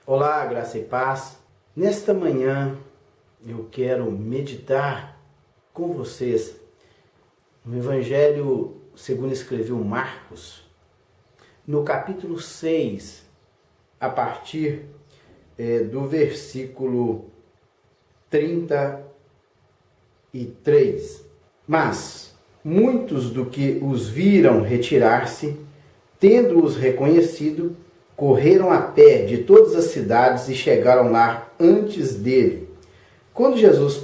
Olá, graça e paz. Nesta manhã eu quero meditar com vocês no Evangelho segundo escreveu Marcos, no capítulo 6, a partir do versículo 33. Mas muitos do que os viram retirar-se, tendo-os reconhecido, correram a pé de todas as cidades e chegaram lá antes dele. Quando Jesus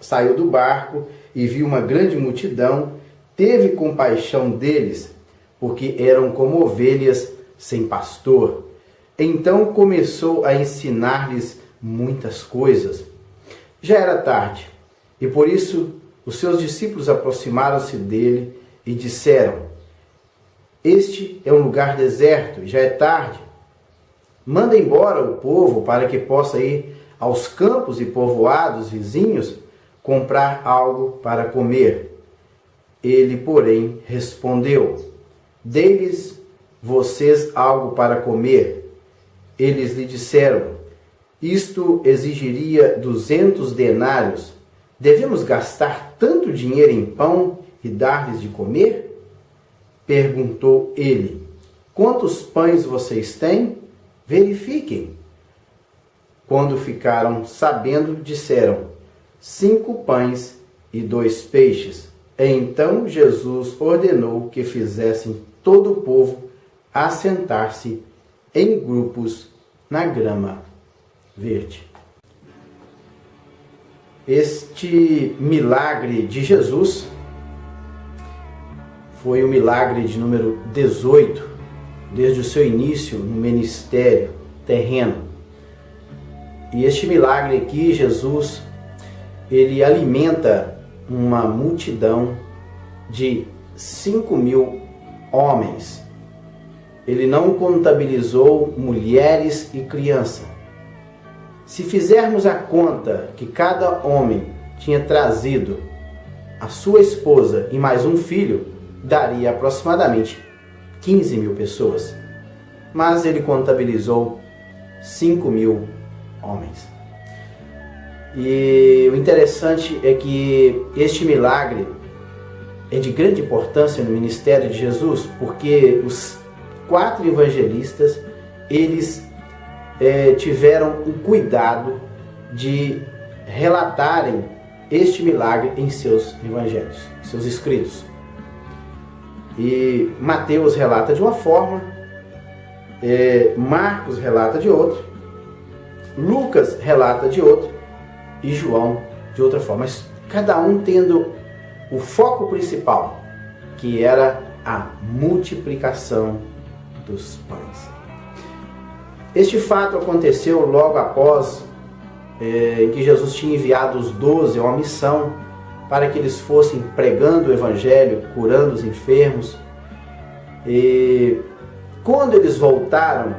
saiu do barco e viu uma grande multidão, teve compaixão deles, porque eram como ovelhas sem pastor. Então começou a ensinar-lhes muitas coisas. Já era tarde, e por isso os seus discípulos aproximaram-se dele e disseram: Este é um lugar deserto, e já é tarde. Manda embora o povo para que possa ir aos campos e povoados vizinhos comprar algo para comer. Ele, porém, respondeu: Dê-lhes vocês algo para comer. Eles lhe disseram: Isto exigiria 200 denários. Devemos gastar tanto dinheiro em pão e dar-lhes de comer? Perguntou ele: Quantos pães vocês têm? Verifiquem. Quando ficaram sabendo, disseram: 5 pães e 2 peixes. Então Jesus ordenou que fizessem todo o povo assentar-se em grupos na grama verde. Este milagre de Jesus foi o milagre de número 18, desde o seu início no ministério terreno. E este milagre aqui, Jesus, ele alimenta uma multidão de 5.000 homens. Ele não contabilizou mulheres e crianças. Se fizermos a conta que cada homem tinha trazido a sua esposa e mais um filho, daria aproximadamente 15.000 pessoas. Mas ele contabilizou 5.000 homens. E o interessante é que este milagre é de grande importância no ministério de Jesus, porque os 4 evangelistas, eles tiveram o cuidado de relatarem este milagre em seus evangelhos, seus escritos. E Mateus relata de uma forma, Marcos relata de outra, Lucas relata de outra e João de outra forma, mas cada um tendo o foco principal, que era a multiplicação dos pães. Este fato aconteceu logo após que Jesus tinha enviado os 12 a uma missão para que eles fossem pregando o evangelho, curando os enfermos. E quando eles voltaram,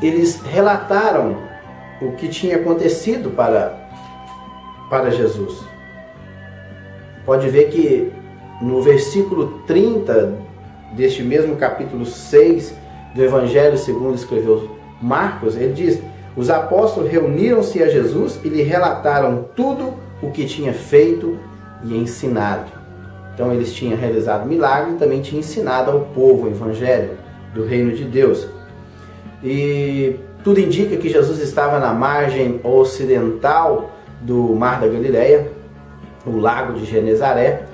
eles relataram o que tinha acontecido para Jesus. Pode ver que no versículo 30 deste mesmo capítulo 6 do Evangelho segundo escreveu Marcos, ele diz: Os apóstolos reuniram-se a Jesus e lhe relataram tudo o que tinha feito e ensinado. Então eles tinham realizado milagre e também tinham ensinado ao povo o Evangelho do Reino de Deus. E tudo indica que Jesus estava na margem ocidental do Mar da Galileia, o lago de Genezaré,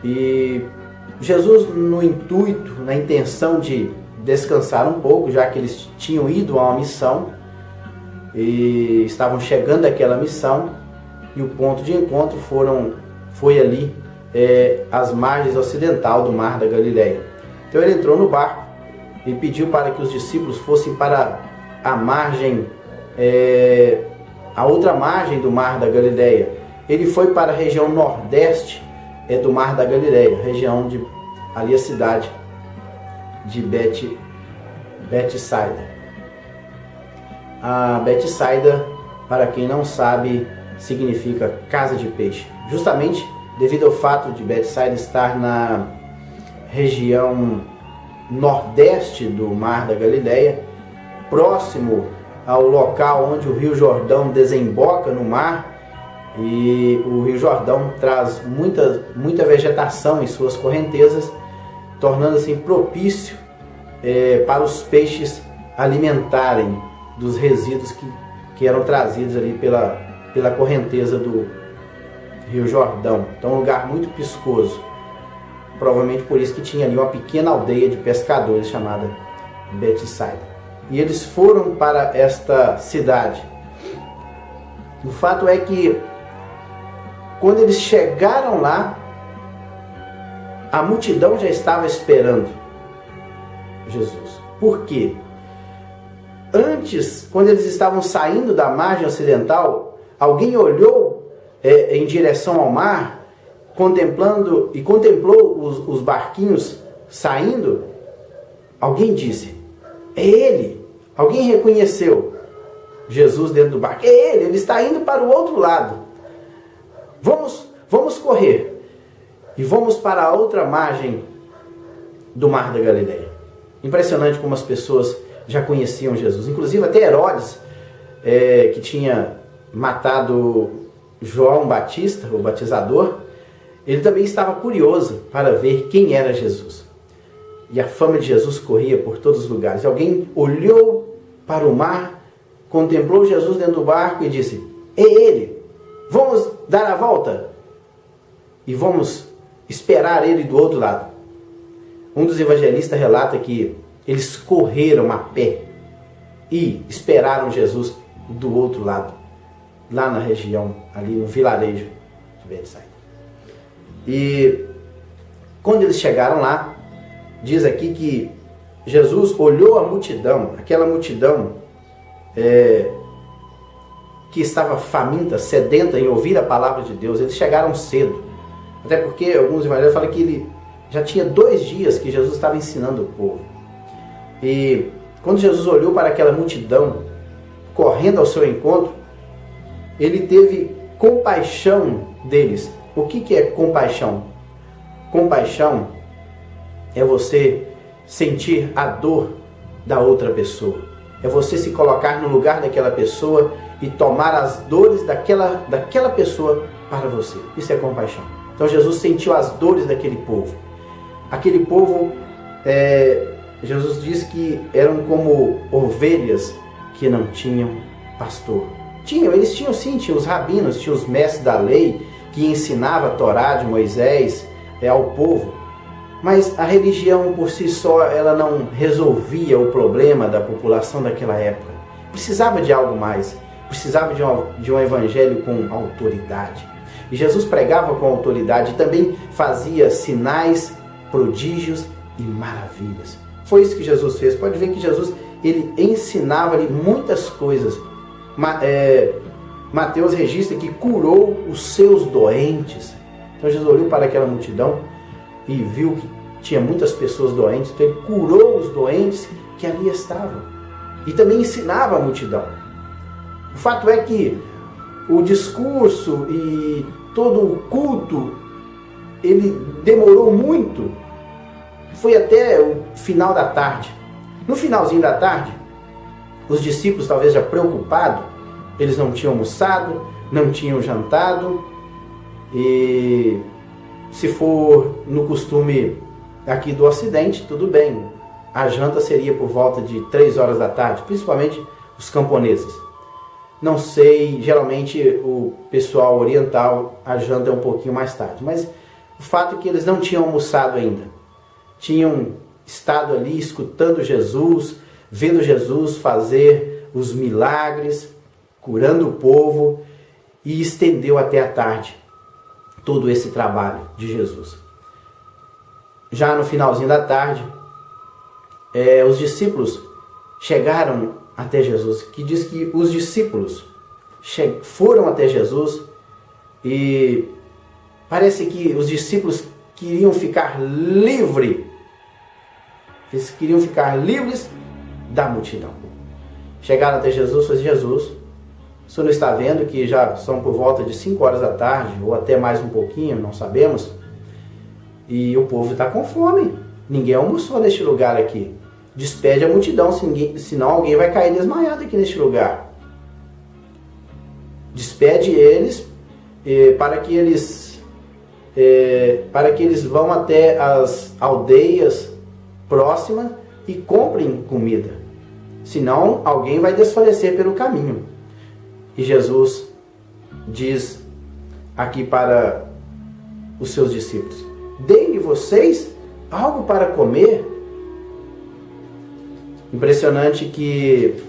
e Jesus, no intuito, na intenção de descansar um pouco, já que eles tinham ido a uma missão e estavam chegando àquela missão, e o ponto de encontro foi ali as margens ocidental do Mar da Galileia. Então ele entrou no barco e pediu para que os discípulos fossem para a margem, a outra margem do Mar da Galileia. Ele foi para a região nordeste do Mar da Galileia, região de ali a cidade de Betsaida. A Betsaida, para quem não sabe, significa casa de peixe. Justamente devido ao fato de Betsaida estar na região nordeste do Mar da Galileia, próximo ao local onde o Rio Jordão desemboca no mar, e o Rio Jordão traz muita vegetação em suas correntezas, tornando assim propício para os peixes alimentarem dos resíduos que eram trazidos ali pela correnteza do Rio Jordão. Então, um lugar muito piscoso. Provavelmente por isso que tinha ali uma pequena aldeia de pescadores chamada Betsaida. E eles foram para esta cidade. O fato é que quando eles chegaram lá, a multidão já estava esperando Jesus. Por quê? Antes, quando eles estavam saindo da margem ocidental, alguém olhou em direção ao mar, contemplou os barquinhos saindo. Alguém disse: é ele. Alguém reconheceu Jesus dentro do barco. É ele está indo para o outro lado. Vamos correr e vamos para a outra margem do Mar da Galileia. Impressionante como as pessoas já conheciam Jesus. Inclusive até Herodes, que tinha matado João Batista, o batizador, ele também estava curioso para ver quem era Jesus. E a fama de Jesus corria por todos os lugares. Alguém olhou para o mar, contemplou Jesus dentro do barco e disse: é ele, vamos dar a volta e vamos esperar ele do outro lado. Um dos evangelistas relata que eles correram a pé e esperaram Jesus do outro lado, lá na região, ali no vilarejo de Betsaida. E quando eles chegaram lá, diz aqui que Jesus olhou a multidão, aquela multidão que estava faminta, sedenta em ouvir a palavra de Deus. Eles chegaram cedo, até porque alguns evangelhos falam que ele já tinha 2 dias que Jesus estava ensinando o povo. E quando Jesus olhou para aquela multidão correndo ao seu encontro, ele teve compaixão deles. O que é compaixão? Compaixão é você sentir a dor da outra pessoa. É você se colocar no lugar daquela pessoa e tomar as dores daquela pessoa para você. Isso é compaixão. Então Jesus sentiu as dores daquele povo. Aquele povo, Jesus diz que eram como ovelhas que não tinham pastor. Eles tinham sim, tinham os rabinos, tinham os mestres da lei que ensinavam a Torá de Moisés ao povo. Mas a religião por si só, ela não resolvia o problema da população daquela época. Precisava de algo mais. Precisava de um evangelho com autoridade. E Jesus pregava com autoridade e também fazia sinais, prodígios e maravilhas. Foi isso que Jesus fez. Pode ver que Jesus, ele ensinava ali muitas coisas. Mateus registra que curou os seus doentes. Então Jesus olhou para aquela multidão e viu que tinha muitas pessoas doentes. Então ele curou os doentes que ali estavam. E também ensinava a multidão. O fato é que o discurso e todo o culto, ele demorou muito. Foi até o final da tarde. No finalzinho da tarde, os discípulos, talvez já preocupados, eles não tinham almoçado, não tinham jantado. E se for no costume aqui do Ocidente, tudo bem. A janta seria por volta de 3 horas da tarde, principalmente os camponeses. Não sei, geralmente o pessoal oriental, a janta é um pouquinho mais tarde. Mas o fato é que eles não tinham almoçado ainda. Tinham estado ali escutando Jesus, vendo Jesus fazer os milagres, curando o povo, e estendeu até a tarde todo esse trabalho de Jesus. Já no finalzinho da tarde, os discípulos chegaram até Jesus, que diz que os discípulos foram até Jesus e parece que os discípulos queriam ficar livres. Eles queriam ficar livres da multidão. Chegaram até Jesus e falaram: Jesus, o senhor não está vendo que já são por volta de 5 horas da tarde, ou até mais um pouquinho, não sabemos, e o povo está com fome. Ninguém almoçou neste lugar aqui. despede a multidão, senão alguém vai cair desmaiado aqui neste lugar. Despede eles para que eles vão até as aldeias próximas e comprem comida. Senão alguém vai desfalecer pelo caminho. E Jesus diz aqui para os seus discípulos: deem-lhe vocês algo para comer. Impressionante que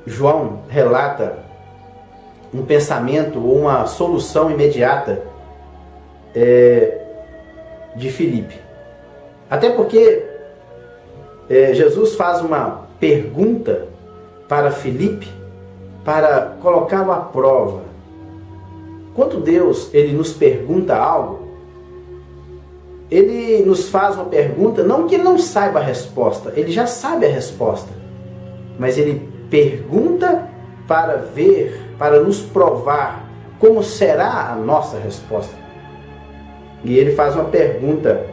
João relata um pensamento ou uma solução imediata de Filipe. Até porque Jesus faz uma pergunta para Filipe para colocá-lo à prova. Quando Deus ele nos pergunta algo, Ele nos faz uma pergunta, não que Ele não saiba a resposta, Ele já sabe a resposta, mas Ele pergunta para ver, para nos provar como será a nossa resposta. E Ele faz uma pergunta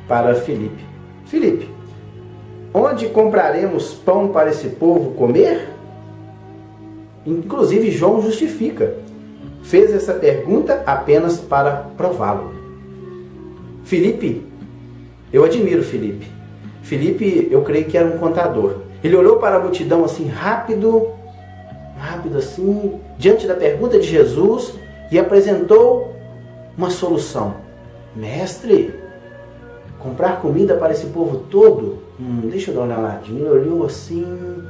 para Filipe: Filipe, onde compraremos pão para esse povo comer? Inclusive João justifica, fez essa pergunta apenas para prová-lo. Filipe, eu admiro Filipe. Filipe, eu creio que era um contador. Ele olhou para a multidão assim, rápido assim, diante da pergunta de Jesus, e apresentou uma solução. Mestre, comprar comida para esse povo todo? Deixa eu dar uma olhadinha. Ele olhou assim.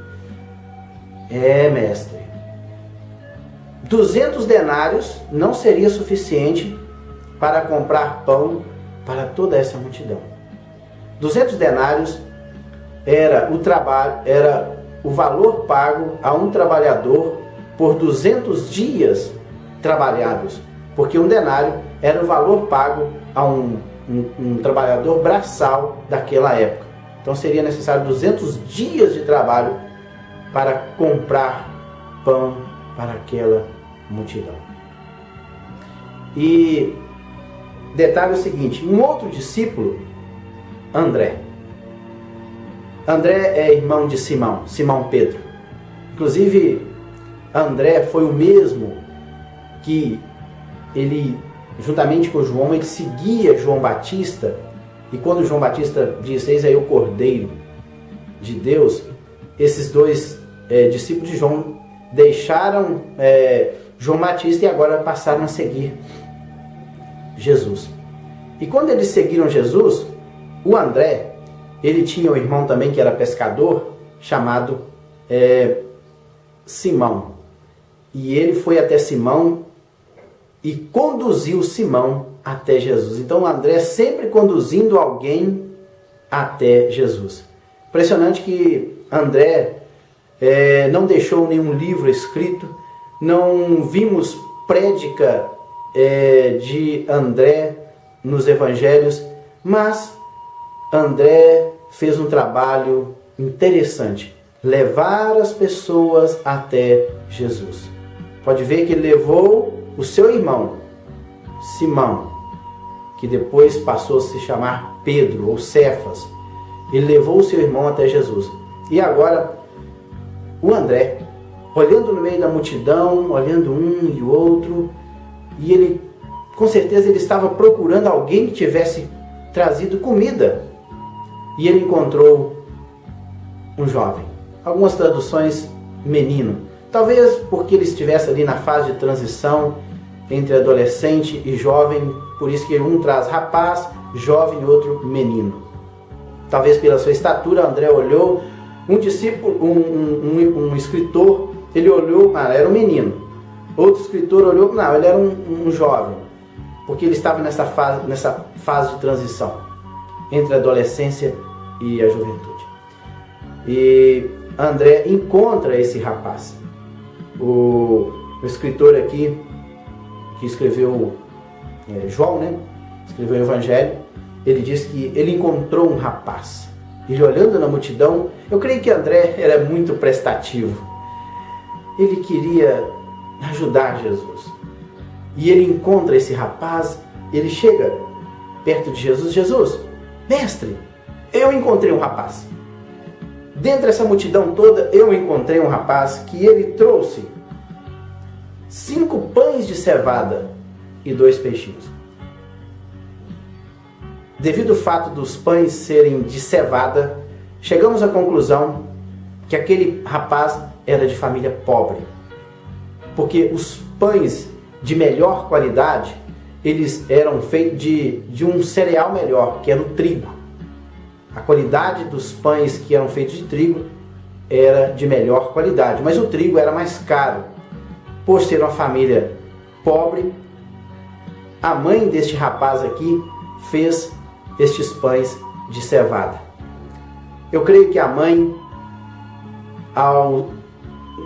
Mestre, 200 denários não seria suficiente para comprar pão para toda essa multidão. 200 denários era o valor pago a um trabalhador por 200 dias trabalhados, porque um denário era o valor pago a um trabalhador braçal daquela época. Então seria necessário 200 dias de trabalho para comprar pão para aquela multidão. E detalhe é o seguinte: um outro discípulo, André é irmão de Simão Pedro. Inclusive, André foi o mesmo que ele, juntamente com João, ele seguia João Batista. E quando João Batista disse: eis aí o Cordeiro de Deus, esses dois discípulos de João deixaram João Batista e agora passaram a seguir Jesus. E quando eles seguiram Jesus, o André, ele tinha um irmão também que era pescador, chamado Simão. E ele foi até Simão e conduziu Simão até Jesus. Então o André sempre conduzindo alguém até Jesus. Impressionante que André não deixou nenhum livro escrito, não vimos prédica de André nos evangelhos, mas André fez um trabalho interessante, levar as pessoas até Jesus. Pode ver que ele levou o seu irmão, Simão, que depois passou a se chamar Pedro ou Cefas. Ele levou o seu irmão até Jesus. E agora, o André, olhando no meio da multidão, olhando um e o outro, e ele, com certeza, ele estava procurando alguém que tivesse trazido comida. E ele encontrou um jovem. Algumas traduções, menino. Talvez porque ele estivesse ali na fase de transição entre adolescente e jovem, por isso que um traz rapaz, jovem e outro menino. Talvez pela sua estatura, André olhou, um discípulo, um escritor, ele olhou, era um menino. Outro escritor olhou, não, ele era um jovem, porque ele estava nessa fase de transição entre a adolescência e a juventude. E André encontra esse rapaz. O escritor aqui, que escreveu João, escreveu o Evangelho, ele diz que ele encontrou um rapaz. Ele olhando na multidão, eu creio que André era muito prestativo. Ele queria ajudar Jesus. E ele encontra esse rapaz, ele chega perto de Jesus. Jesus, mestre, eu encontrei um rapaz. Dentre essa multidão toda, eu encontrei um rapaz que ele trouxe 5 pães de cevada e 2 peixinhos. Devido ao fato dos pães serem de cevada, chegamos à conclusão que aquele rapaz era de família pobre. Porque os pães de melhor qualidade, eles eram feitos de um cereal melhor, que era o trigo. A qualidade dos pães que eram feitos de trigo era de melhor qualidade, mas o trigo era mais caro. Por ser uma família pobre, a mãe deste rapaz aqui fez estes pães de cevada. Eu creio que a mãe,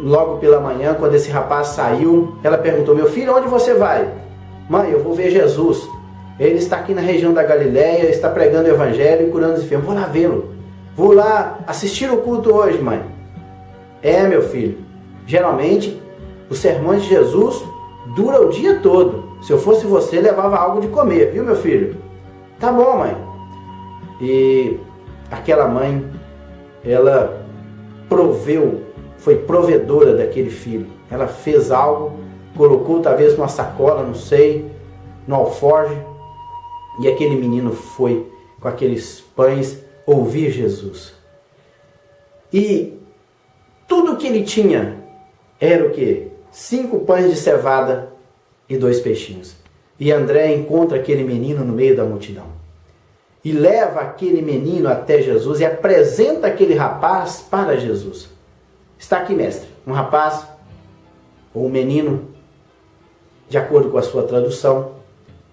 logo pela manhã, quando esse rapaz saiu, ela perguntou: meu filho, onde você vai? Mãe, eu vou ver Jesus. Ele está aqui na região da Galileia, está pregando o evangelho e curando os enfermos. Vou lá vê-lo. Vou lá assistir o culto hoje, mãe. É, meu filho, geralmente os sermões de Jesus duram o dia todo. Se eu fosse você, levava algo de comer, viu, meu filho? Tá bom, mãe. E aquela mãe, ela foi provedora daquele filho. Ela fez algo, colocou talvez numa sacola, não sei, no alforje, e aquele menino foi com aqueles pães ouvir Jesus. E tudo que ele tinha era o quê? 5 pães de cevada e 2 peixinhos. E André encontra aquele menino no meio da multidão. E leva aquele menino até Jesus e apresenta aquele rapaz para Jesus. Está aqui, mestre, um rapaz ou um menino, de acordo com a sua tradução,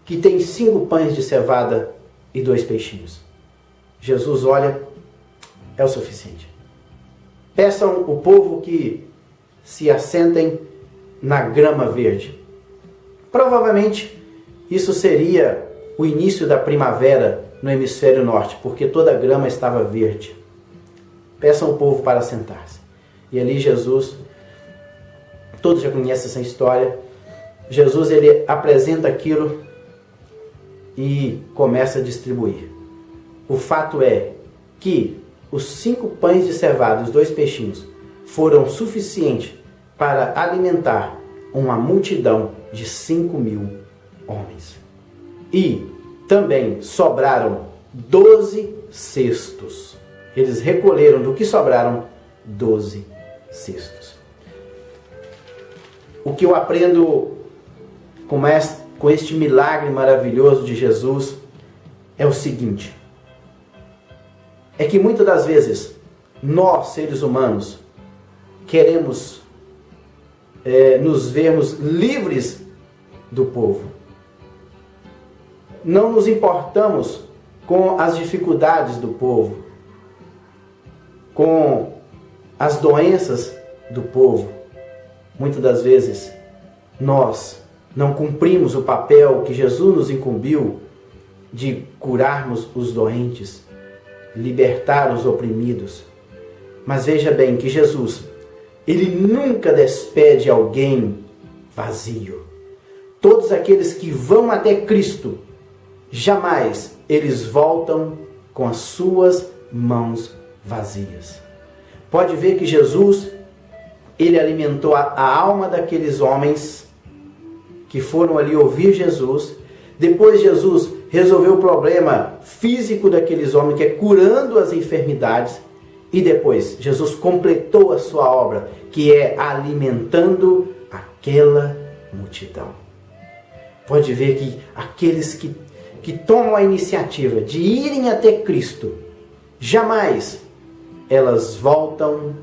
que tem 5 pães de cevada e 2 peixinhos. Jesus olha, é o suficiente. Peçam o povo que se assentem na grama verde. Provavelmente isso seria o início da primavera no hemisfério norte, porque toda a grama estava verde. Peçam o povo para sentar-se. E ali Jesus, todos já conhecem essa história, Jesus ele apresenta aquilo e começa a distribuir. O fato é que os 5 pães de cevada e os 2 peixinhos foram suficientes para alimentar uma multidão de 5.000 homens. E também sobraram 12 cestos. Eles recolheram do que sobraram 12 cestos. O que eu aprendo com este milagre maravilhoso de Jesus é o seguinte: é que muitas das vezes nós, seres humanos, queremos nos vermos livres do povo. Não nos importamos com as dificuldades do povo, com as doenças do povo. Muitas das vezes nós não cumprimos o papel que Jesus nos incumbiu de curarmos os doentes, libertar os oprimidos. Mas veja bem que Jesus, ele nunca despede alguém vazio. Todos aqueles que vão até Cristo, jamais eles voltam com as suas mãos vazias. Pode ver que Jesus, ele alimentou a alma daqueles homens que foram ali ouvir Jesus. Depois Jesus resolveu o problema físico daqueles homens, que é curando as enfermidades. E depois Jesus completou a sua obra, que é alimentando aquela multidão. Pode ver que aqueles que tomam a iniciativa de irem até Cristo, jamais elas voltam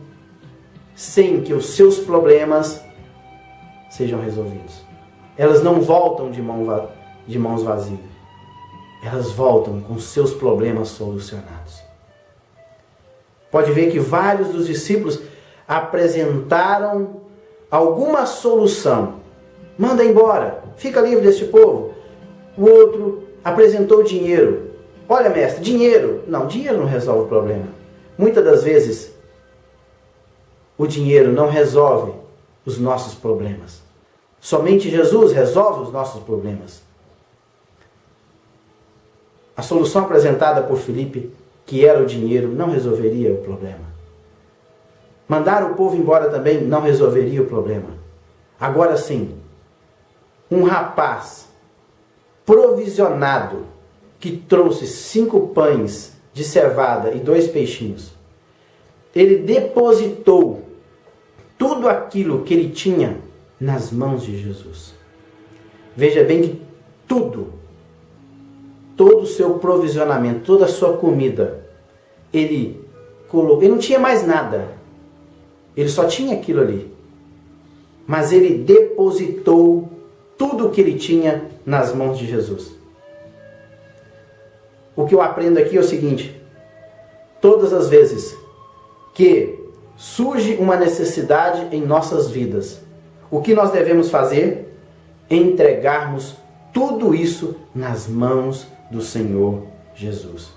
sem que os seus problemas sejam resolvidos. Elas não voltam de mãos vazias. Elas voltam com seus problemas solucionados. Pode ver que vários dos discípulos apresentaram alguma solução. Manda embora, fica livre deste povo. O outro apresentou dinheiro. Olha, mestre, dinheiro. Não, dinheiro não resolve o problema. Muitas das vezes, o dinheiro não resolve os nossos problemas. Somente Jesus resolve os nossos problemas. A solução apresentada por Filipe que era o dinheiro, não resolveria o problema. Mandar o povo embora também não resolveria o problema. Agora sim, um rapaz provisionado que trouxe 5 pães de cevada e 2 peixinhos, ele depositou tudo aquilo que ele tinha nas mãos de Jesus. Veja bem que todo o seu provisionamento, toda a sua comida, ele colocou. Ele não tinha mais nada. Ele só tinha aquilo ali. Mas ele depositou tudo o que ele tinha nas mãos de Jesus. O que eu aprendo aqui é o seguinte: todas as vezes que surge uma necessidade em nossas vidas, o que nós devemos fazer? Entregarmos tudo isso nas mãos do Senhor Jesus.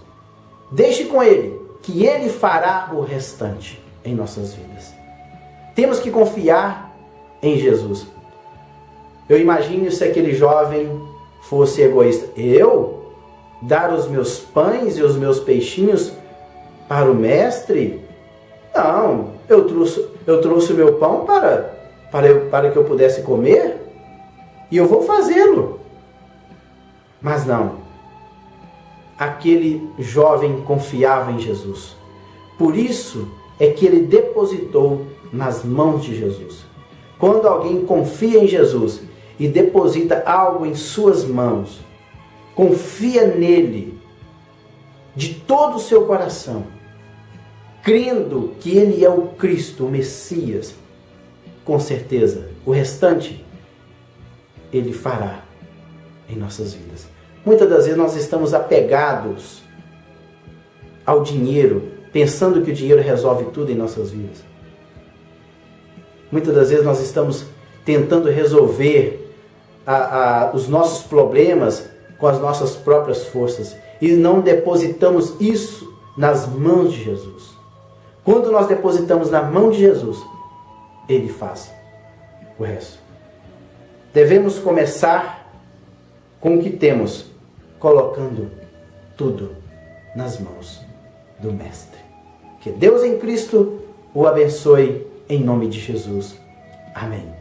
Deixe com Ele, que Ele fará o restante em nossas vidas. Temos que confiar em Jesus. Eu imagino se aquele jovem fosse egoísta. Eu dar os meus pães e os meus peixinhos para o mestre? Não, eu trouxe o meu pão para que eu pudesse comer e eu vou fazê-lo. Mas não. Aquele jovem confiava em Jesus. Por isso é que ele depositou nas mãos de Jesus. Quando alguém confia em Jesus e deposita algo em suas mãos, confia nele de todo o seu coração, crendo que ele é o Cristo, o Messias, com certeza, o restante ele fará em nossas vidas. Muitas das vezes nós estamos apegados ao dinheiro, pensando que o dinheiro resolve tudo em nossas vidas. Muitas das vezes nós estamos tentando resolver os nossos problemas com as nossas próprias forças e não depositamos isso nas mãos de Jesus. Quando nós depositamos na mão de Jesus, Ele faz o resto. Devemos começar com o que temos, colocando tudo nas mãos do Mestre. Que Deus em Cristo o abençoe em nome de Jesus. Amém.